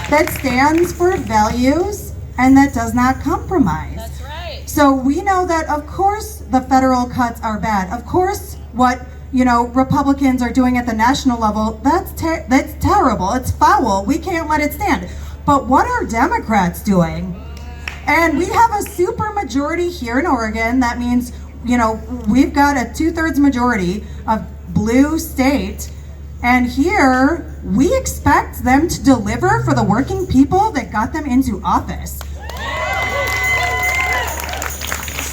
that stands for values and that does not compromise. That's right. So we know that, of course, the federal cuts are bad. Of course, what Republicans are doing at the national level, that's terrible. It's foul. We can't let it stand. But what are Democrats doing? And we have a super majority here in Oregon. That means, we've got a 2/3 majority of blue state. And here, we expect them to deliver for the working people that got them into office.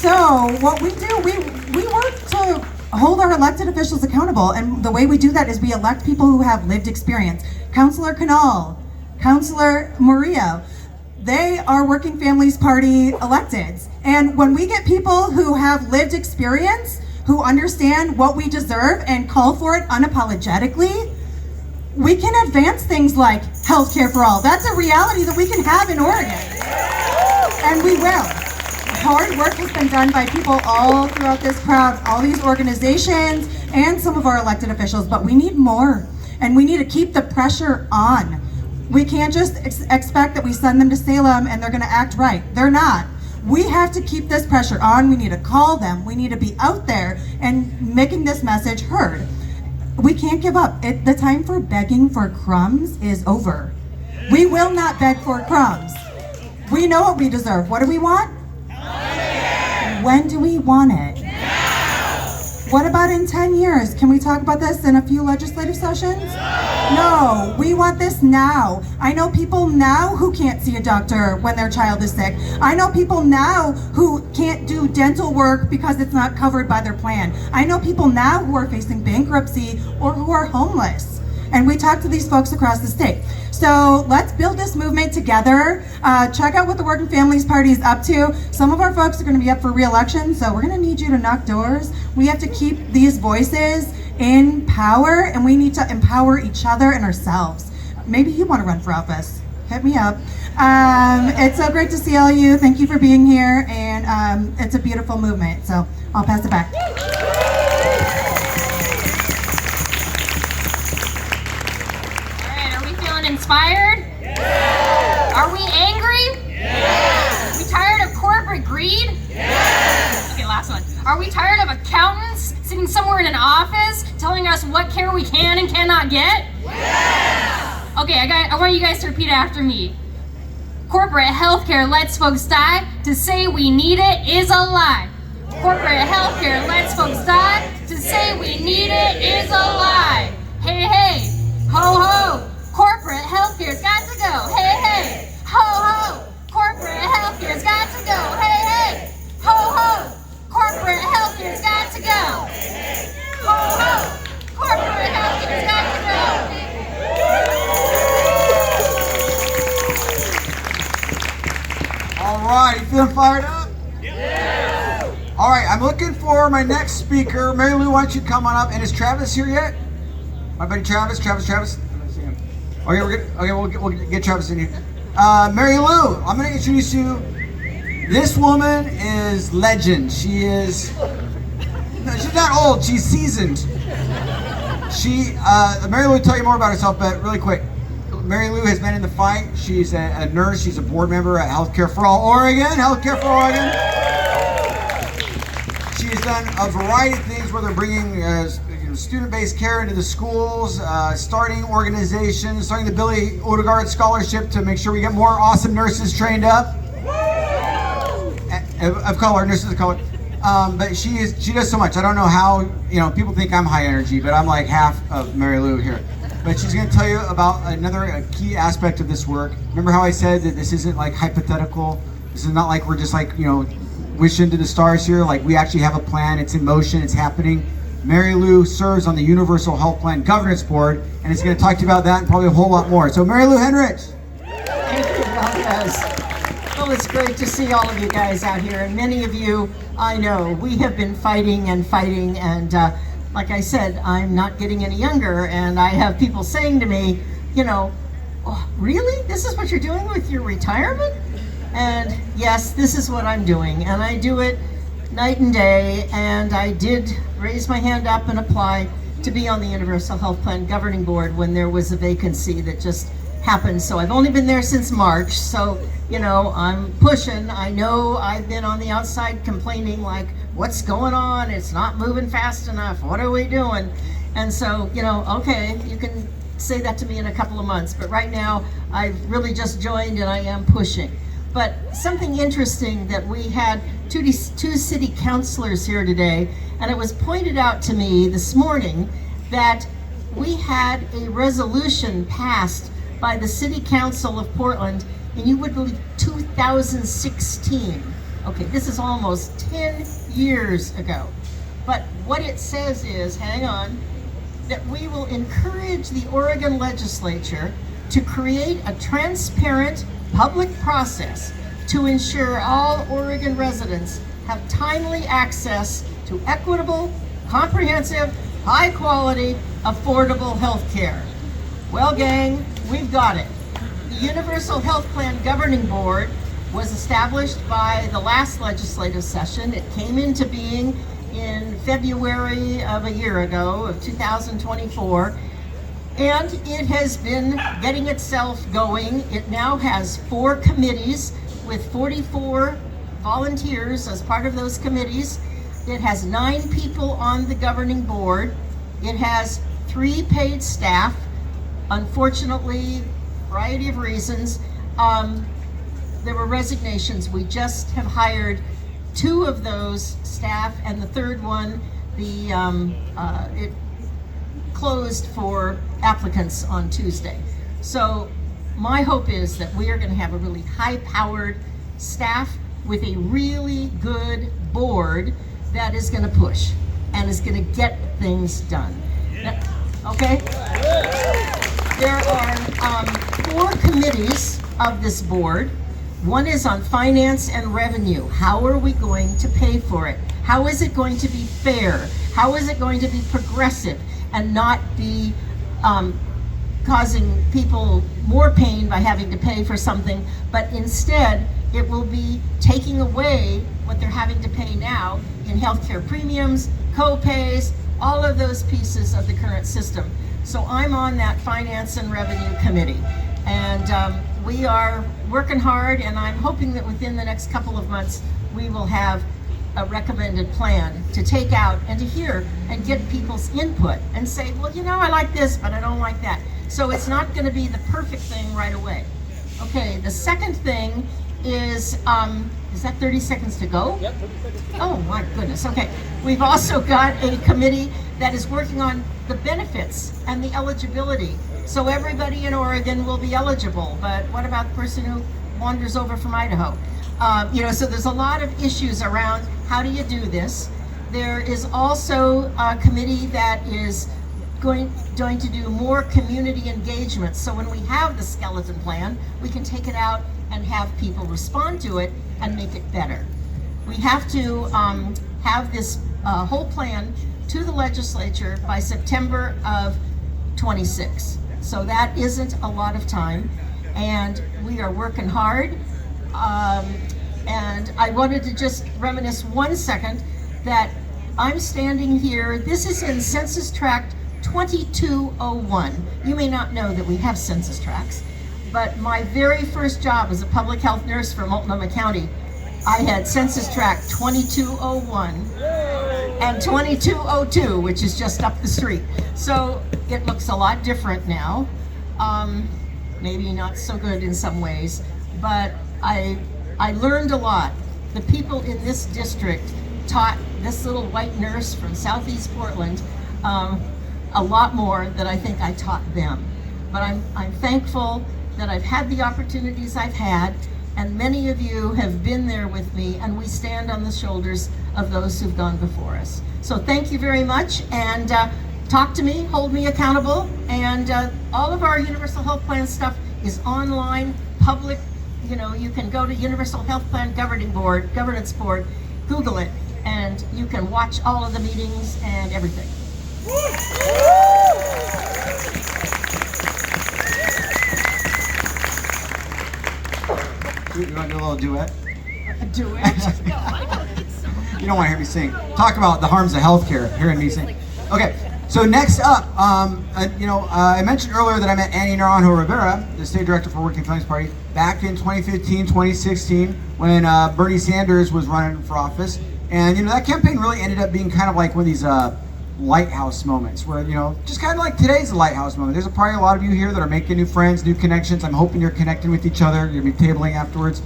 So what we do, we work to hold our elected officials accountable. And the way we do that is we elect people who have lived experience. Councilor Canal, Councilor Murillo, they are Working Families Party electeds. And when we get people who have lived experience, who understand what we deserve and call for it unapologetically, we can advance things like healthcare for all. That's a reality that we can have in Oregon. And we will. Hard work has been done by people all throughout this crowd, all these organizations, and some of our elected officials, but we need more. And we need to keep the pressure on. We can't just expect that we send them to Salem and they're gonna act right. They're not. We have to keep this pressure on. We need to call them. We need to be out there and making this message heard. We can't give up. The time for begging for crumbs is over. We will not beg for crumbs. We know what we deserve. What do we want? When do we want it? What about in 10 years? Can we talk about this in a few legislative sessions? No, we want this now. I know people now who can't see a doctor when their child is sick. I know people now who can't do dental work because it's not covered by their plan. I know people now who are facing bankruptcy or who are homeless. And we talk to these folks across the state. So let's build this movement together. Check out what the Working Families Party is up to. Some of our folks are going to be up for re-election, so we're going to need you to knock doors. We have to keep these voices in power, and we need to empower each other and ourselves. Maybe you want to run for office. Hit me up. It's so great to see all of you. Thank you for being here, and it's a beautiful movement. So I'll pass it back. Inspired? Yes! Are we angry? Yes! Are we tired of corporate greed? Yes! Okay, last one. Are we tired of accountants sitting somewhere in an office telling us what care we can and cannot get? Yes! Okay, I want you guys to repeat after me. Corporate healthcare lets folks die. To say we need it is a lie. Corporate healthcare lets folks die. To say we need it is a lie. Hey, hey, ho, ho. Corporate healthcare's got to go. Hey, hey, ho, ho. Corporate healthcare's got to go. Hey, hey, ho, ho. Corporate healthcare's got to go. Ho, ho. Corporate healthcare's got to go. All right, you feeling fired up? Yes! All right, I'm looking for my next speaker. Mary Lou, why don't you come on up? And is Travis here yet? My buddy Travis. Okay, we'll get Travis in here. Mary Lou, I'm going to introduce you. This woman is legend. She's not old. She's seasoned. Mary Lou will tell you more about herself, but really quick. Mary Lou has been in the fight. She's a nurse. She's a board member at Healthcare for All Oregon. Healthcare for Oregon. She has done a variety of things where they're bringing student-based care into the schools, starting organizations, starting the Billy Odegaard Scholarship to make sure we get more awesome nurses trained up. Of color, nurses of color. But she does so much. I don't know how, people think I'm high energy, but I'm like half of Mary Lou here. But she's going to tell you about another key aspect of this work. Remember how I said that this isn't like hypothetical? This is not like we're just like, wishing to the stars here. Like we actually have a plan. It's in motion. It's happening. Mary Lou serves on the Universal Health Plan Governance Board, and is going to talk to you about that and probably a whole lot more. So Mary Lou Henrich. Thank you, Valdez. Well, it's great to see all of you guys out here, and many of you I know. We have been fighting, and like I said, I'm not getting any younger, and I have people saying to me, oh, really? This is what you're doing with your retirement? And yes, this is what I'm doing, and I do it night and day, and I did raise my hand up and apply to be on the Universal Health Plan Governing Board when there was a vacancy that just happened. So I've only been there since March. So, you know, I'm pushing. I know I've been on the outside complaining like, what's going on? It's not moving fast enough. What are we doing? And so, you know, okay, you can say that to me in a couple of months. But right now, I've really just joined and I am pushing. But something interesting that we had two city councilors here today, and it was pointed out to me this morning that we had a resolution passed by the City Council of Portland, and you would believe 2016. Okay, this is almost 10 years ago. But what it says is, hang on, that we will encourage the Oregon legislature to create a transparent public process to ensure all Oregon residents have timely access to equitable, comprehensive, high-quality, affordable health care. Well, gang, we've got it. The Universal Health Plan Governing Board was established by the last legislative session. It came into being in February of a year ago, of 2024, and it has been getting itself going. It now has 4 committees with 44 volunteers as part of those committees. It has 9 people on the governing board. It has 3 paid staff. Unfortunately, variety of reasons, there were resignations. We just have hired 2 of those staff, and the third one, it closed for applicants on Tuesday. So my hope is that we are going to have a really high-powered staff with a really good board that is going to push and is going to get things done. Okay? There are 4 committees of this board. One is on finance and revenue. How are we going to pay for it? How is it going to be fair? How is it going to be progressive and not be causing people more pain by having to pay for something, but instead it will be taking away what they're having to pay now in healthcare premiums, co-pays, all of those pieces of the current system. So I'm on that finance and revenue committee, and we are working hard, and I'm hoping that within the next couple of months we will have a recommended plan to take out and to hear and get people's input and say, well, you know, I like this, but I don't like that. So it's not going to be the perfect thing right away. Okay, the second thing is that 30 seconds to go? Yep, 30 seconds. Oh my goodness, okay. We've also got a committee that is working on the benefits and the eligibility. So everybody in Oregon will be eligible, but what about the person who wanders over from Idaho? You know, so there's a lot of issues around how do you do this. There is also a committee that is going to do more community engagement. So when we have the skeleton plan, we can take it out and have people respond to it and make it better. We have to have this whole plan to the legislature by September of 26. So that isn't a lot of time, and we are working hard. And I wanted to just reminisce 1 second that I'm standing here. This is in Census Tract 2201. You may not know that we have census tracts, but my very first job as a public health nurse for Multnomah County, I had Census Tract 2201 and 2202, which is just up the street. So it looks a lot different now. Maybe not so good in some ways, but I learned a lot. The people in this district taught this little white nurse from Southeast Portland a lot more than I think I taught them. But I'm thankful that I've had the opportunities I've had, and many of you have been there with me, and we stand on the shoulders of those who've gone before us. So thank you very much, and talk to me, hold me accountable, and all of our Universal Health Plan stuff is online, public. You know, you can go to Universal Health Plan Governance Board, Google it, and you can watch all of the meetings and everything. You want to do a little duet? Do it. You don't want to hear me sing. Talk about the harms of healthcare, hearing me sing. Okay, So next up, I mentioned earlier that I met Annie Naranjo Rivera, the state director for Working Families Party, back in 2015, 2016, when Bernie Sanders was running for office. And that campaign really ended up being kind of like one of these lighthouse moments where, just kind of like today's a lighthouse moment. There's probably a lot of you here that are making new friends, new connections. I'm hoping you're connecting with each other. You're going to be tabling afterwards.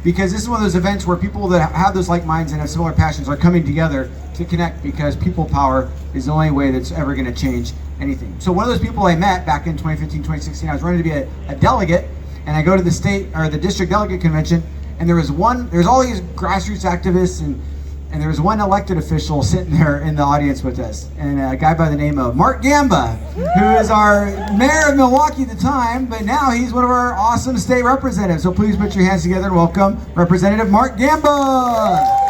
Because this is one of those events where people that have those like minds and have similar passions are coming together to connect, because people power is the only way that's ever going to change anything. So one of those people I met back in 2015, 2016, I was running to be a delegate, and I go to the state or the district delegate convention, and there's all these grassroots activists, and there was one elected official sitting there in the audience with us, and a guy by the name of Mark Gamba, who is our mayor of Milwaukee at the time, but now he's one of our awesome state representatives. So please put your hands together and welcome Representative Mark Gamba.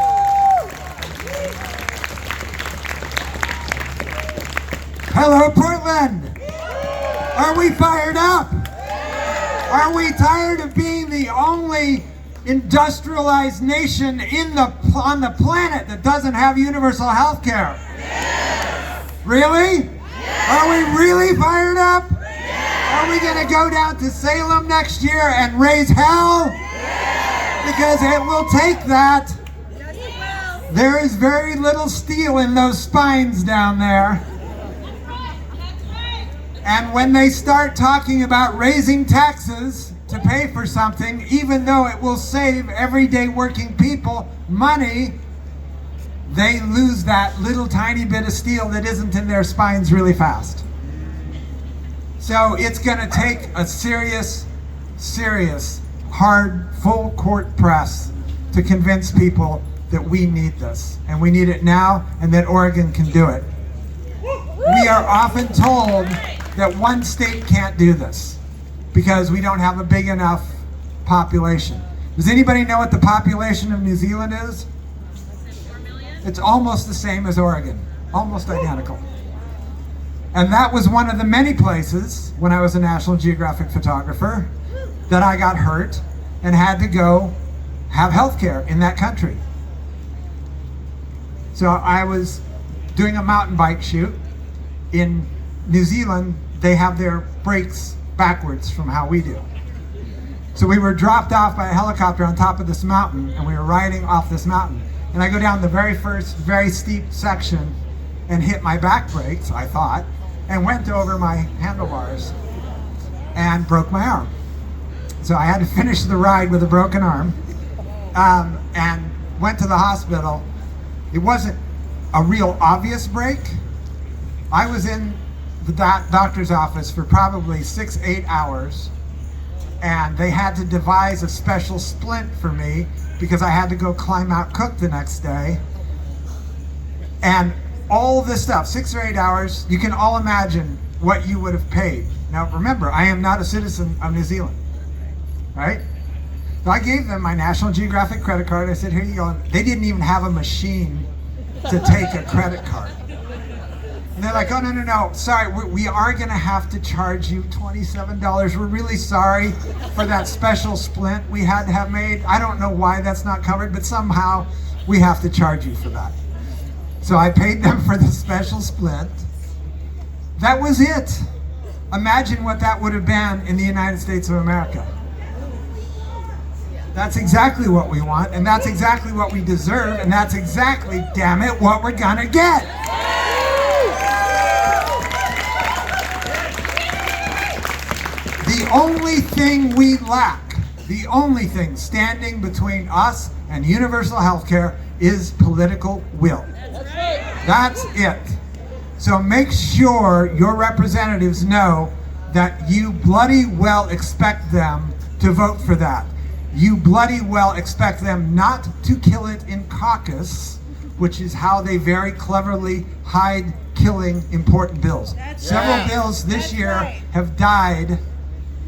Hello, Portland. Are we fired up? Are we tired of being the only industrialized nation on the planet that doesn't have universal health care? Yes. Really? Yes. Are we really fired up? Yes. Are we going to go down to Salem next year and raise hell? Yes. Because it will take that. Yes, it will. There is very little steel in those spines down there. And when they start talking about raising taxes to pay for something, even though it will save everyday working people money, they lose that little tiny bit of steel that isn't in their spines really fast. So it's going to take a serious, hard, full court press to convince people that we need this, and we need it now, and that Oregon can do it. We are often told that one state can't do this because we don't have a big enough population. Does anybody know what the population of New Zealand is? 4 million? It's almost the same as Oregon, almost identical. And that was one of the many places when I was a National Geographic photographer that I got hurt and had to go have health care in that country. So I was doing a mountain bike shoot. In New Zealand, they have their brakes backwards from how we do. So we were dropped off by a helicopter on top of this mountain, and we were riding off this mountain. And I go down the very first, very steep section and hit my back brakes, I thought, and went over my handlebars and broke my arm. So I had to finish the ride with a broken arm, and went to the hospital. It wasn't a real obvious break. I was in the doctor's office for probably 6-8 hours, and they had to devise a special splint for me because I had to go climb Mount Cook the next day. And all this stuff, 6 or 8 hours, you can all imagine what you would have paid. Now remember, I am not a citizen of New Zealand, right? So I gave them my National Geographic credit card. I said, here you go. They didn't even have a machine to take a credit card. And they're like, oh, no, sorry, we are going to have to charge you $27. We're really sorry for that special splint we had to have made. I don't know why that's not covered, but somehow we have to charge you for that. So I paid them for the special splint. That was it. Imagine what that would have been in the United States of America. That's exactly what we want, and that's exactly what we deserve, and that's exactly, damn it, what we're gonna get. The only thing we lack, the only thing standing between us and universal health care is political will. That's it. So make sure your representatives know that you bloody well expect them to vote for that. You bloody well expect them not to kill it in caucus, which is how they very cleverly hide killing important bills. Several bills this year have died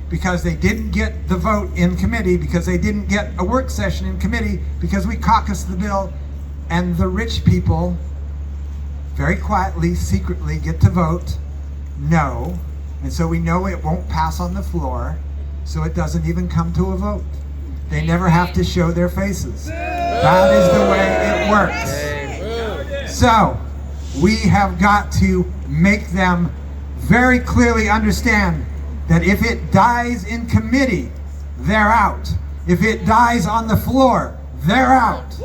because they didn't get the vote in committee, because they didn't get a work session in committee, because we caucused the bill, and the rich people very quietly, secretly get to vote no, and so we know it won't pass on the floor, so it doesn't even come to a vote. They never have to show their faces. That is the way it works. So, we have got to make them very clearly understand that if it dies in committee, they're out. If it dies on the floor, they're out.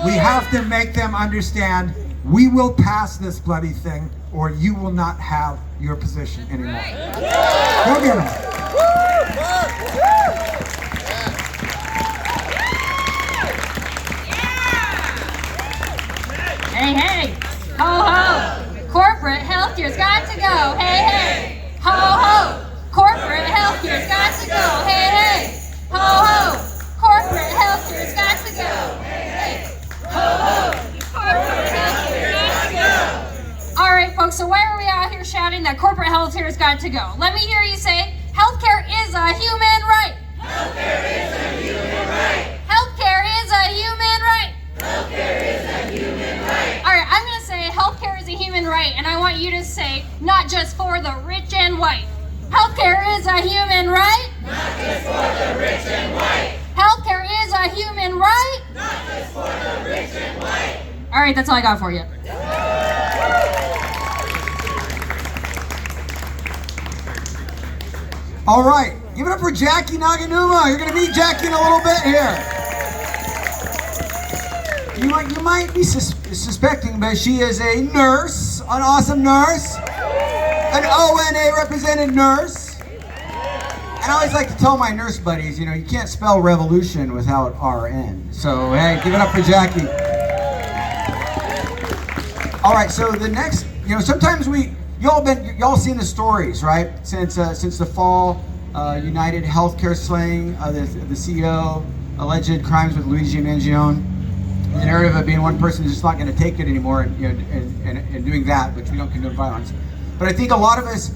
We have to make them understand we will pass this bloody thing or you will not have your position anymore. Go get them. Hey, hey, ho, ho. Corporate healthcare's got to go. Hey, hey, ho, ho. Corporate healthcare's got to go. Hey, hey, ho, ho. Corporate healthcare's got to go. Hey, hey, ho, ho. Corporate healthcare's got to go. All right, folks, so why are we out here shouting that corporate healthcare's got to go? Let me hear you say, healthcare is a human right. Healthcare is a human right. Healthcare is a human right. Healthcare is a human right. All right, I'm going to say healthcare is a human right, and I want you to say not just for the rich and white. Healthcare is a human right. Not just for the rich and white. Healthcare is a human right. Not just for the rich and white. All right, that's all I got for you. All right, give it up for Jackie Naganuma. You're going to meet Jackie in a little bit here. You might be suspecting, but she is a nurse, an awesome nurse, an ONA represented nurse. And I always like to tell my nurse buddies, you know, you can't spell revolution without RN. So, hey, give it up for Jackie. All right, so the next, you know, sometimes y'all seen the stories, right? Since the fall, United Healthcare slaying the CEO, alleged crimes with Luigi Mangione. The narrative of being one person is just not going to take it anymore, and doing that, which we don't condone violence. But I think a lot of us,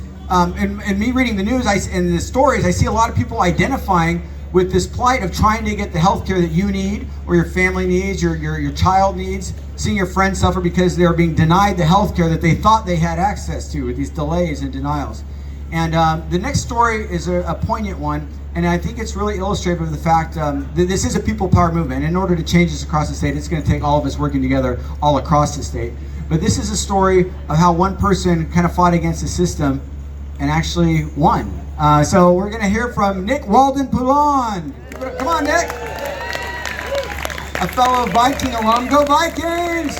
in me reading the news and the stories, I see a lot of people identifying with this plight of trying to get the health care that you need, or your family needs, your child needs, seeing your friends suffer because they're being denied the health care that they thought they had access to with these delays and denials. And the next story is a poignant one, and I think it's really illustrative of the fact that this is a people power movement. In order to change this across the state, it's going to take all of us working together all across the state. But this is a story of how one person kind of fought against the system and actually won. So we're going to hear from Nick Walden-Poulon. Come on, Nick. A fellow Viking alum. Go Vikings!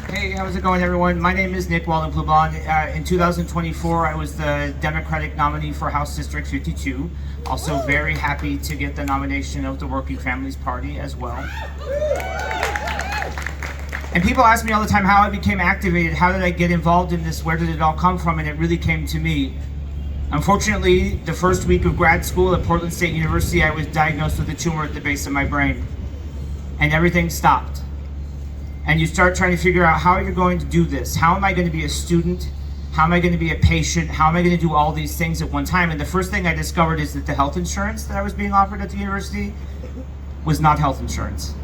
Hey, how's it going, everyone? My name is Nick Walden-Poulon. In 2024, I was the Democratic nominee for House District 52. Also very happy to get the nomination of the Working Families Party as well. And people ask me all the time how I became activated, how did I get involved in this, where did it all come from, and it really came to me. Unfortunately, the first week of grad school at Portland State University, I was diagnosed with a tumor at the base of my brain. And everything stopped. And you start trying to figure out, how are you going to do this? How am I going to be a student? How am I going to be a patient? How am I going to do all these things at one time? And the first thing I discovered is that the health insurance that I was being offered at the university was not health insurance.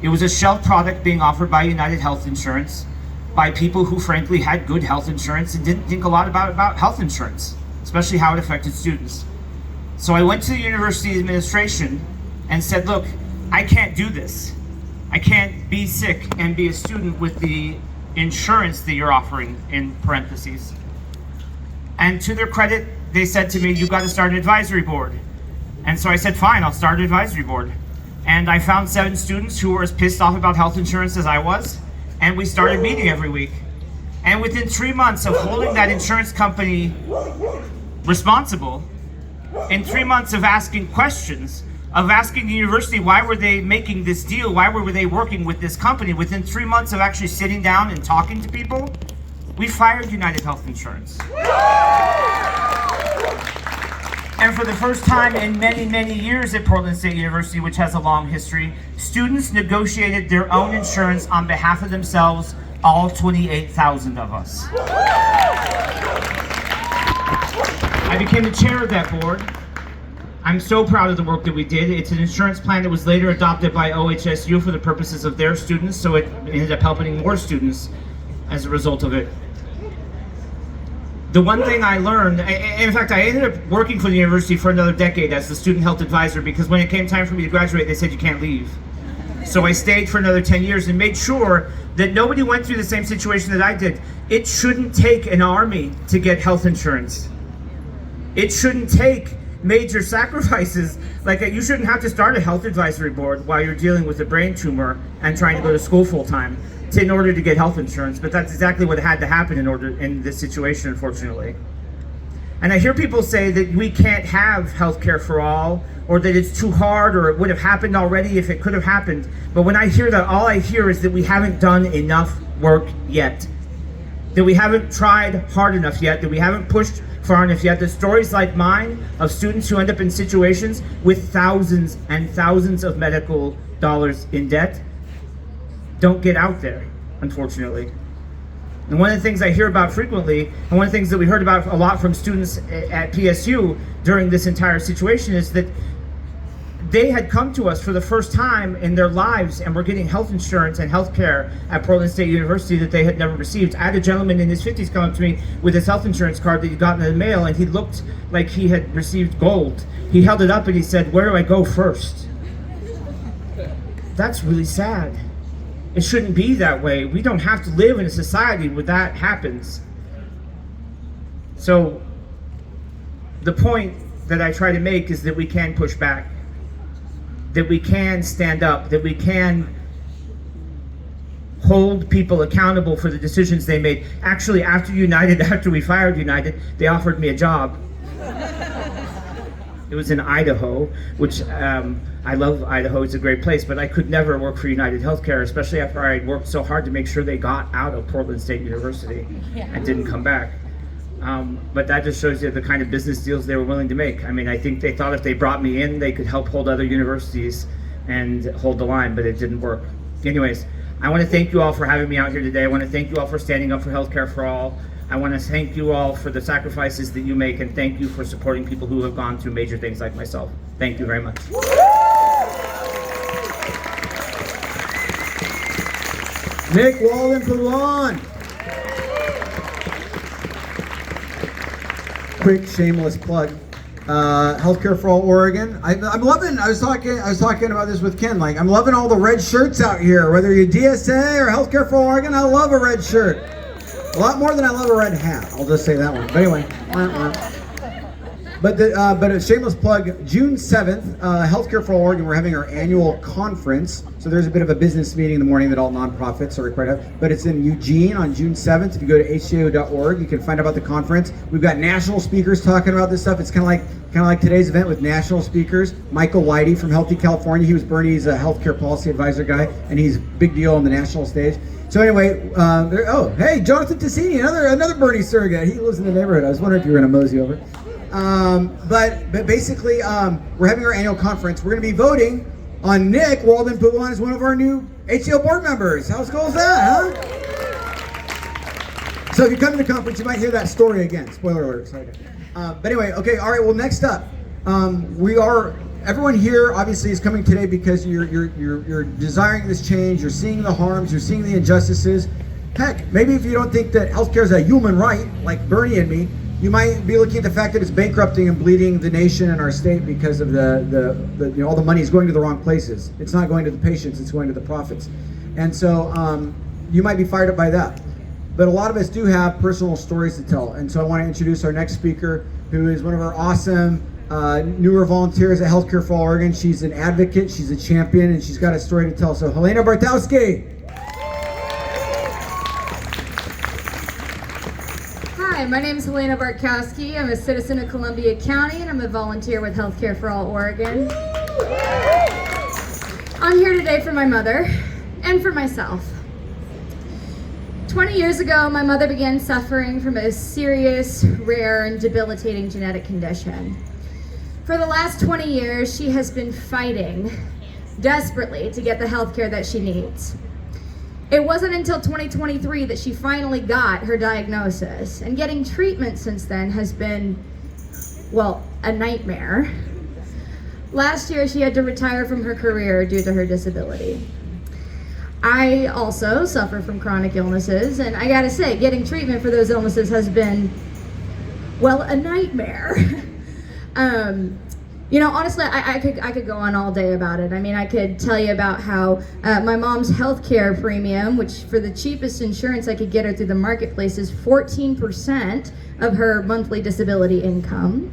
It was a shelf product being offered by United Health Insurance by people who frankly had good health insurance and didn't think a lot about health insurance, especially how it affected students. So I went to the university administration and said, look, I can't do this. I can't be sick and be a student with the insurance that you're offering, in parentheses. And to their credit, they said to me, you've got to start an advisory board. And so I said, fine, I'll start an advisory board. And I found 7 students who were as pissed off about health insurance as I was, and we started meeting every week. And within 3 months of holding that insurance company responsible, in 3 months of asking questions, of asking the university why were they making this deal, why were they working with this company, within 3 months of actually sitting down and talking to people, we fired United Health Insurance. And for the first time in many, many years at Portland State University, which has a long history, students negotiated their own insurance on behalf of themselves, all 28,000 of us. I became the chair of that board. I'm so proud of the work that we did. It's an insurance plan that was later adopted by OHSU for the purposes of their students, so it ended up helping more students as a result of it. The one thing I learned, in fact, I ended up working for the university for another decade as the student health advisor, because when it came time for me to graduate, they said you can't leave. So I stayed for another 10 years and made sure that nobody went through the same situation that I did. It shouldn't take an army to get health insurance. It shouldn't take major sacrifices. Like, you shouldn't have to start a health advisory board while you're dealing with a brain tumor and trying to go to school full time in order to get health insurance. But that's exactly what had to happen in this situation, unfortunately. And I hear people say that we can't have health care for all, or that it's too hard, or it would have happened already if it could have happened. But when I hear that, all I hear is that we haven't done enough work yet. That we haven't tried hard enough yet, that we haven't pushed far enough yet, that stories like mine of students who end up in situations with thousands and thousands of medical dollars in debt don't get out there, unfortunately. And one of the things I hear about frequently, and one of the things that we heard about a lot from students at PSU during this entire situation, is that they had come to us for the first time in their lives and were getting health insurance and health care at Portland State University that they had never received. I had a gentleman in his 50s come up to me with his health insurance card that he'd gotten in the mail, and he looked like he had received gold. He held it up and he said, "Where do I go first?" That's really sad. It shouldn't be that way. We don't have to live in a society where that happens. So the point that I try to make is that we can push back, that we can stand up, that we can hold people accountable for the decisions they made. Actually, after we fired United, they offered me a job. It was in Idaho, which I love Idaho. It's a great place, but I could never work for United Healthcare, especially after I had worked so hard to make sure they got out of Portland State University and didn't come back. But that just shows you the kind of business deals they were willing to make. I mean, I think they thought if they brought me in, they could help hold other universities and hold the line, but it didn't work. Anyways, I want to thank you all for having me out here today. I want to thank you all for standing up for healthcare for all. I want to thank you all for the sacrifices that you make, and thank you for supporting people who have gone through major things like myself. Thank you very much. Nick Walden-Poulan. Quick shameless plug. Healthcare for All Oregon. I'm loving. I was talking about this with Ken. Like, I'm loving all the red shirts out here. Whether you're DSA or Healthcare for All Oregon, I love a red shirt. A lot more than I love a red hat. I'll just say that one. But anyway. But a shameless plug, June 7th, Healthcare for All Oregon, we're having our annual conference. So there's a bit of a business meeting in the morning that all nonprofits are required to have. But it's in Eugene on June 7th. If you go to hco.org, you can find out about the conference. We've got national speakers talking about this stuff. It's kind of like today's event with national speakers. Michael Whitey from Healthy California. He was Bernie's healthcare policy advisor guy, and he's a big deal on the national stage. So anyway, hey, Jonathan Tassini, another Bernie surrogate. He lives in the neighborhood. I was wondering if you were going to mosey over. But basically, we're having our annual conference. We're going to be voting on Nick Walden-Poulan as one of our new HCO board members. How cool is that, huh? So if you come to the conference, you might hear that story again. Spoiler alert. Sorry. But anyway, okay, all right. Well, next up, everyone here obviously is coming today because you're desiring this change. You're seeing the harms. You're seeing the injustices. Heck, maybe if you don't think that healthcare is a human right, like Bernie and me, you might be looking at the fact that it's bankrupting and bleeding the nation and our state because of all the money is going to the wrong places. It's not going to the patients, it's going to the profits. And so you might be fired up by that. But a lot of us do have personal stories to tell. And so I want to introduce our next speaker, who is one of our awesome newer volunteers at Healthcare for All Oregon. She's an advocate, she's a champion, and she's got a story to tell. So Helena Bartowski. Hi, my name is Helena Bartkowski. I'm a citizen of Columbia County, and I'm a volunteer with Healthcare for All Oregon. I'm here today for my mother and for myself. 20 years ago, my mother began suffering from a serious, rare, and debilitating genetic condition. For the last 20 years, she has been fighting desperately to get the healthcare that she needs. It wasn't until 2023 that she finally got her diagnosis, and getting treatment since then has been, well, a nightmare. Last year, she had to retire from her career due to her disability. I also suffer from chronic illnesses, and I gotta say, getting treatment for those illnesses has been, well, a nightmare. You know, honestly, I could go on all day about it. I mean, I could tell you about how my mom's healthcare premium, which for the cheapest insurance I could get her through the marketplace, is 14% of her monthly disability income.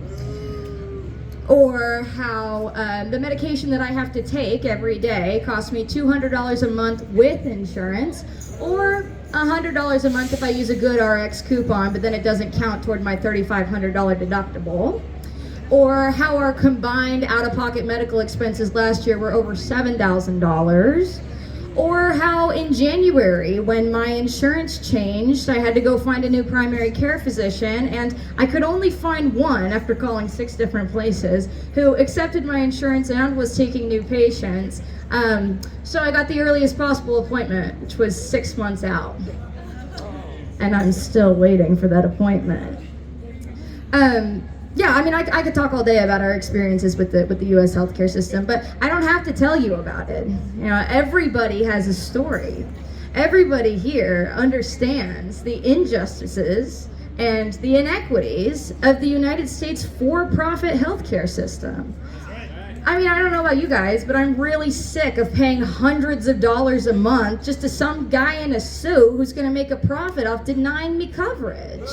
Or how the medication that I have to take every day costs me $200 a month with insurance, or $100 a month if I use a good RX coupon, but then it doesn't count toward my $3,500 deductible. Or how our combined out-of-pocket medical expenses last year were over $7,000. Or how in January, when my insurance changed, I had to go find a new primary care physician, and I could only find one after calling 6 different places who accepted my insurance and was taking new patients. So I got the earliest possible appointment, which was 6 months out. And I'm still waiting for that appointment. Yeah, I mean, I could talk all day about our experiences with the U.S. healthcare system, but I don't have to tell you about it. You know, everybody has a story. Everybody here understands the injustices and the inequities of the United States for-profit healthcare system. I mean, I don't know about you guys, but I'm really sick of paying hundreds of dollars a month just to some guy in a suit who's going to make a profit off denying me coverage.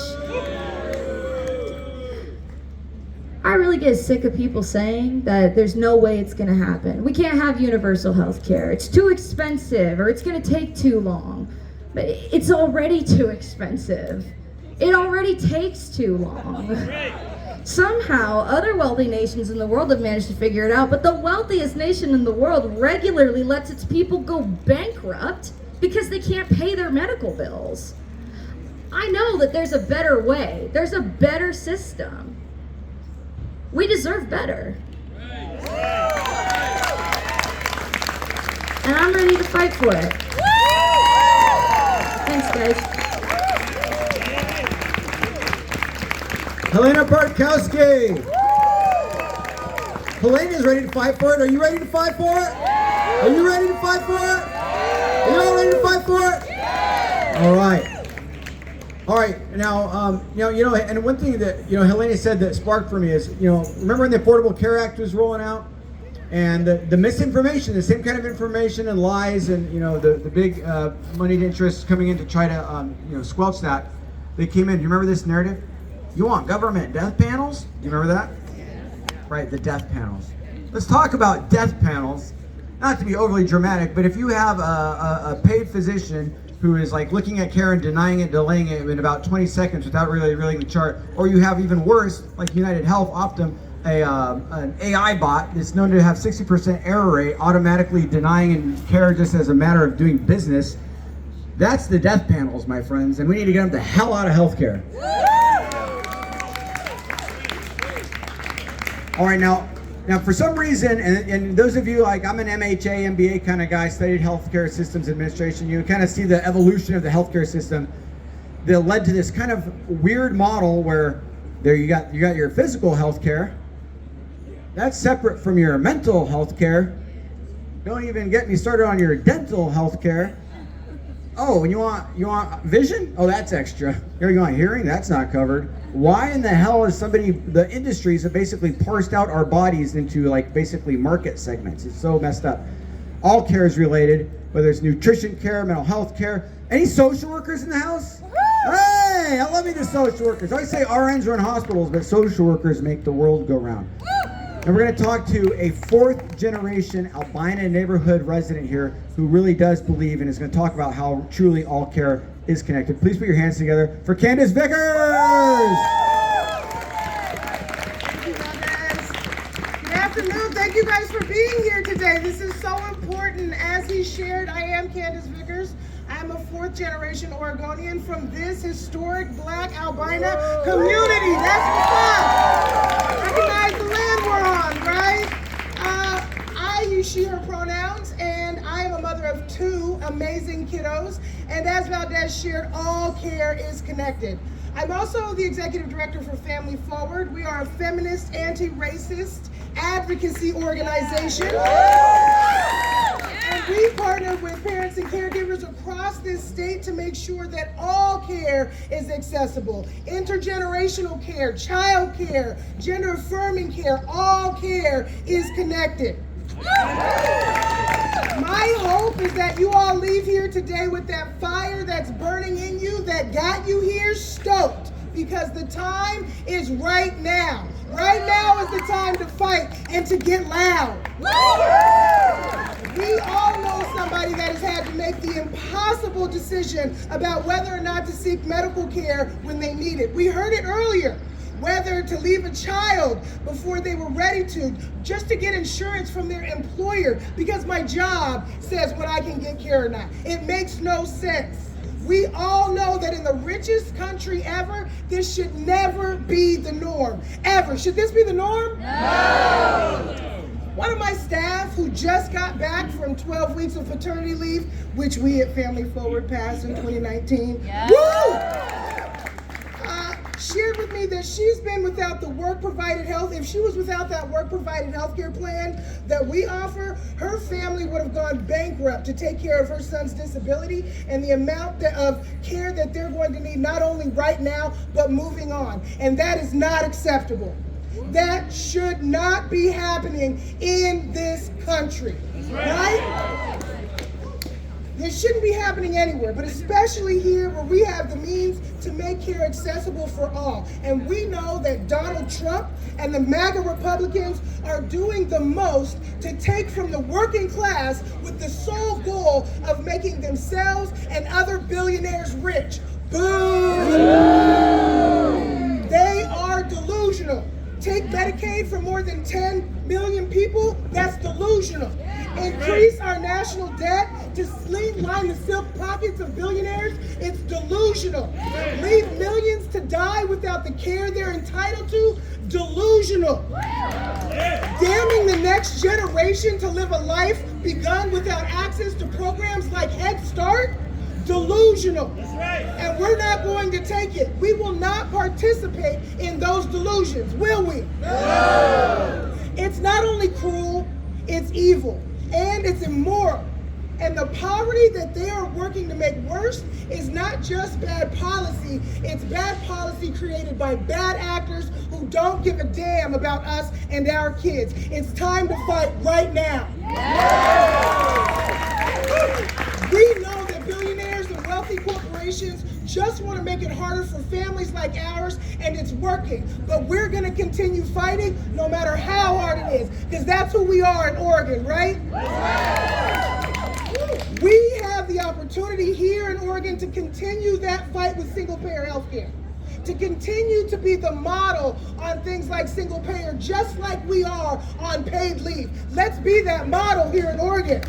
I really get sick of people saying that there's no way it's going to happen. We can't have universal health care. It's too expensive, or it's going to take too long. But it's already too expensive. It already takes too long. Somehow, other wealthy nations in the world have managed to figure it out, but the wealthiest nation in the world regularly lets its people go bankrupt because they can't pay their medical bills. I know that there's a better way. There's a better system. We deserve better. And I'm ready to fight for it. Thanks, guys. Helena Bartkowski. Helena is ready to fight for it. Are you ready to fight for it? Are you ready to fight for it? Are you all ready to fight for it? All right. All right, now, and one thing that, Helena said that sparked for me is, remember when the Affordable Care Act was rolling out? And the misinformation, the same kind of information and lies and, the big moneyed interests coming in to try to, squelch that, they came in. Do you remember this narrative? You want government death panels? Do you remember that? Right, the death panels. Let's talk about death panels. Not to be overly dramatic, but if you have a paid physician who is like looking at care and denying it, delaying it in about 20 seconds without really reading the chart, or you have even worse, like United Health, Optum, an AI bot that's known to have 60% error rate, automatically denying care just as a matter of doing business. That's the death panels, my friends, and we need to get them the hell out of healthcare. All right, now for some reason, and those of you, like I'm an MHA, MBA kind of guy, studied healthcare systems administration, you kind of see the evolution of the healthcare system that led to this kind of weird model where there you got your physical healthcare. That's separate from your mental healthcare. Don't even get me started on your dental healthcare. Oh, and you want vision? Oh, that's extra. Here you want hearing? That's not covered. Why in the hell is the industries have basically parsed out our bodies into like basically market segments? It's so messed up. All care is related, whether it's nutrition care, mental health care. Any social workers in the house? Hey, I love me the social workers. I always say RNs run hospitals, but social workers make the world go round. And we're going to talk to a 4th generation Albina neighborhood resident here who really does believe and is going to talk about how truly all care is connected. Please put your hands together for Candace Vickers! Good afternoon. Thank you guys for being here today. This is so important. As he shared, I am Candace Vickers. I'm a 4th generation Oregonian from this historic Black Albina community. That's what's up. Recognize the land we're on, right? I use she, her pronouns, and I am a mother of 2 amazing kiddos. And as Valdez shared, all care is connected. I'm also the executive director for Family Forward. We are a feminist, anti-racist advocacy organization. And We partner with parents and caregivers across this state to make sure that all care is accessible. Intergenerational care, child care, gender affirming care, all care is connected. My hope is that you all leave here today with that fire that's burning in you that got you here stoked, because the time is right now. Right now is the time to fight and to get loud. We all know somebody that has had to make the impossible decision about whether or not to seek medical care when they need it. We heard it earlier. Whether to leave a child before they were ready to, just to get insurance from their employer because my job says when I can get care or not. It makes no sense. We all know that in the richest country ever, this should never be the norm. Ever. Should this be the norm? No! One of my staff who just got back from 12 weeks of paternity leave, which we at Family Forward passed in 2019, shared with me that she's been without the work-provided health. If she was without that work-provided health care plan that we offer, her family would have gone bankrupt to take care of her son's disability and the amount of care that they're going to need, not only right now, but moving on. And that is not acceptable. That should not be happening in this country, right? This shouldn't be happening anywhere, but especially here where we have the means to make care accessible for all. And we know that Donald Trump and the MAGA Republicans are doing the most to take from the working class with the sole goal of making themselves and other billionaires rich. Boom! They are delusional. Take Medicaid for more than 10 million people, that's delusional. Increase our national debt to line the silk pockets of billionaires, it's delusional. Leave millions to die without the care they're entitled to, delusional. Damning the next generation to live a life begun without access to programs like Head Start, delusional. And we're not going to take it. We will not participate in those delusions, will we? No. It's not only cruel, it's evil, and it's immoral. And the poverty that they are working to make worse is not just bad policy, it's bad policy created by bad actors who don't give a damn about us and our kids. It's time to fight right now. We know that billionaires and wealthy corporations just want to make it harder for families like ours, and it's working. But we're going to continue fighting no matter how hard it is, because that's who we are in Oregon, right? We have the opportunity here in Oregon to continue that fight with single-payer health care, to continue to be the model on things like single-payer, just like we are on paid leave. Let's be that model here in Oregon.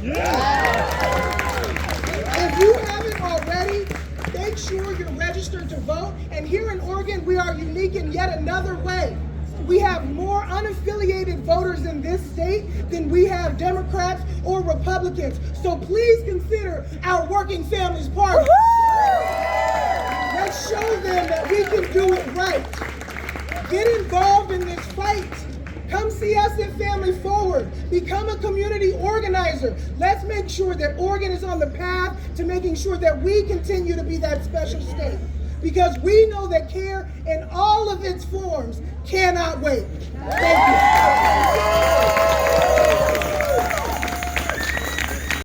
If you haven't already, make sure you're registered to vote. And here in Oregon, we are unique in yet another way. We have more unaffiliated voters in this state than we have Democrats or Republicans. So please consider our Working Families Party. Let's show them that we can do it right. Get involved in this fight. Come see us at Family Forward. Become a community organizer. Let's make sure that Oregon is on the path to making sure that we continue to be that special state. Because we know that care in all of its forms cannot wait. Thank you.